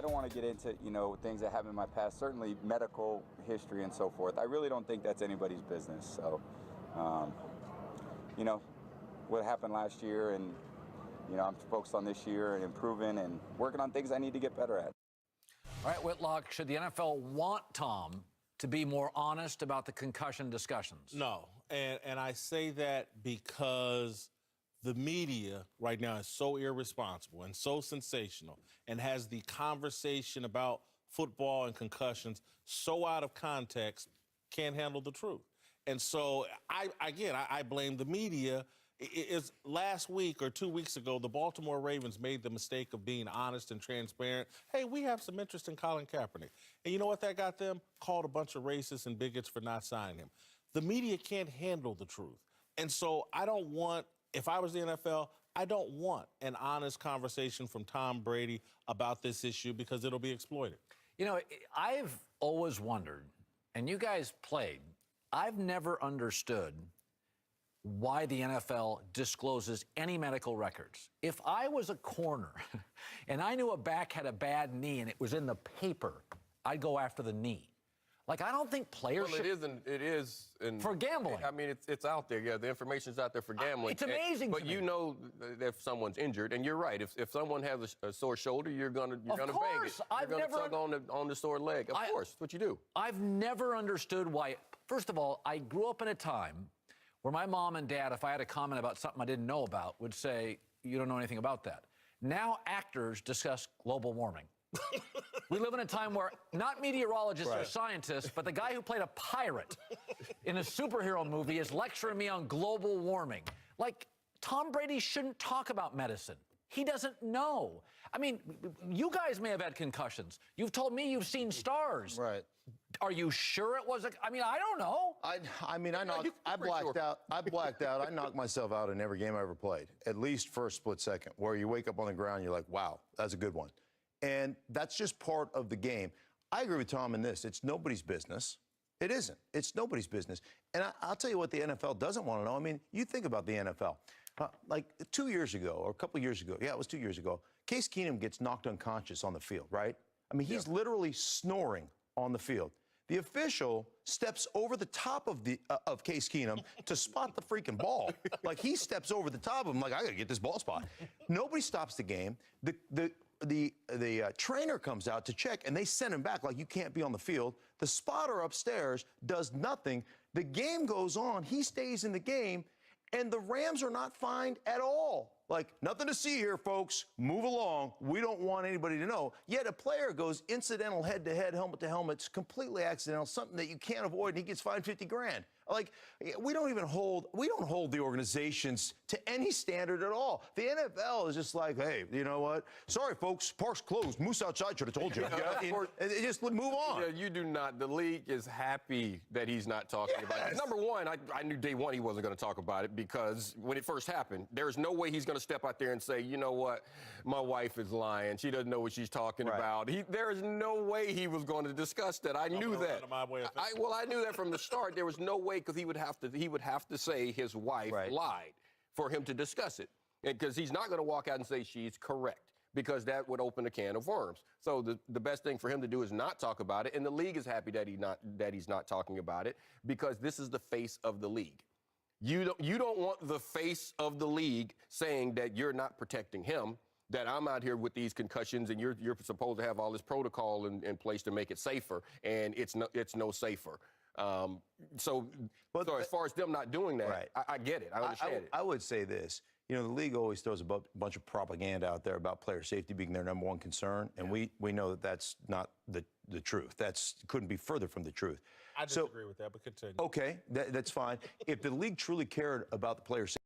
I don't want to get into, things that happened in my past, certainly medical history and so forth. I really don't think that's anybody's business. So, what happened last year, and, I'm focused on this year and improving and working on things I need to get better at. All right, Whitlock, should the NFL want Tom to be more honest about the concussion discussions? No, and I say that because the media right now is so irresponsible and so sensational and has the conversation about football and concussions so out of context, can't handle the truth. And so, I blame the media. It's last week or 2 weeks ago, the Baltimore Ravens made the mistake of being honest and transparent. Hey, we have some interest in Colin Kaepernick. And you know what that got them? Called a bunch of racists and bigots for not signing him. The media can't handle the truth. And so if I was the NFL, I don't want an honest conversation from Tom Brady about this issue because it'll be exploited. I've always wondered, and you guys played, I've never understood why the NFL discloses any medical records. If I was a corner and I knew a back had a bad knee and it was in the paper, I'd go after the knee. Like, I don't think players should... It is for gambling. I mean, it's out there. Yeah, the information's out there for gambling. It's amazing But you know if someone's injured, and you're right. If someone has a sore shoulder, you're gonna bang it. You're gonna tug on the sore leg. Of course, that's what you do. I've never understood why. First of all, I grew up in a time where my mom and dad, if I had a comment about something I didn't know about, would say, you don't know anything about that. Now actors discuss global warming. We live in a time where not meteorologists or scientists, but the guy who played a pirate in a superhero movie is lecturing me on global warming. Like, Tom Brady shouldn't talk about medicine. He doesn't know. I mean, you guys may have had concussions. You've told me you've seen stars. Right. Are you sure it was I don't know. I blacked out. I knocked myself out in every game I ever played, at least for a split second, where you wake up on the ground and you're like, wow, that's a good one. And that's just part of the game. I agree with Tom in this. It's nobody's business. It isn't. It's nobody's business. And I'll tell you what the NFL doesn't want to know. I mean, you think about the NFL. Like 2 years ago, or a couple of years ago, yeah, it was 2 years ago, Case Keenum gets knocked unconscious on the field, right? I mean, he's literally snoring on the field. The official steps over the top of Case Keenum to spot the freaking ball. Like, he steps over the top of him, like, I got to get this ball spot. Nobody stops the game. The trainer comes out to check, and they send him back like, you can't be on the field. The spotter upstairs does nothing. The game goes on. He stays in the game, and the Rams are not fined at all. Like, nothing to see here, folks. Move along. We don't want anybody to know. Yet a player goes incidental head-to-head, helmet-to-helmet. It's completely accidental, something that you can't avoid, and he gets fined $50 grand. Like, we don't hold the organizations to any standard at all. The NFL is just like, hey, you know what? Sorry, folks, park's closed. Moose outside should have told you. Just move on. Yeah, you do not. The league is happy that he's not talking about it. Number one, I knew day one he wasn't going to talk about it because when it first happened, there's no way he's going to step out there and say, you know what, my wife is lying. She doesn't know what she's talking about. There is no way he was going to discuss that. I knew that. I knew that from the start. There was no way, because he would have to say his wife lied for him to discuss it, because he's not going to walk out and say she's correct, because that would open a can of worms. So the best thing for him to do is not talk about it, and the league is happy that he's not talking about it, because this is the face of the league. You don't want the face of the league saying that you're not protecting him, that I'm out here with these concussions and you're supposed to have all this protocol in place to make it safer, and it's no safer. So as far as them not doing that, I get it. I understand it. I would say this. You know, the league always throws a bunch of propaganda out there about player safety being their number one concern, and we know that that's not the truth. Couldn't be further from the truth. I disagree with that, but continue. Okay, that's fine. If the league truly cared about the player safety,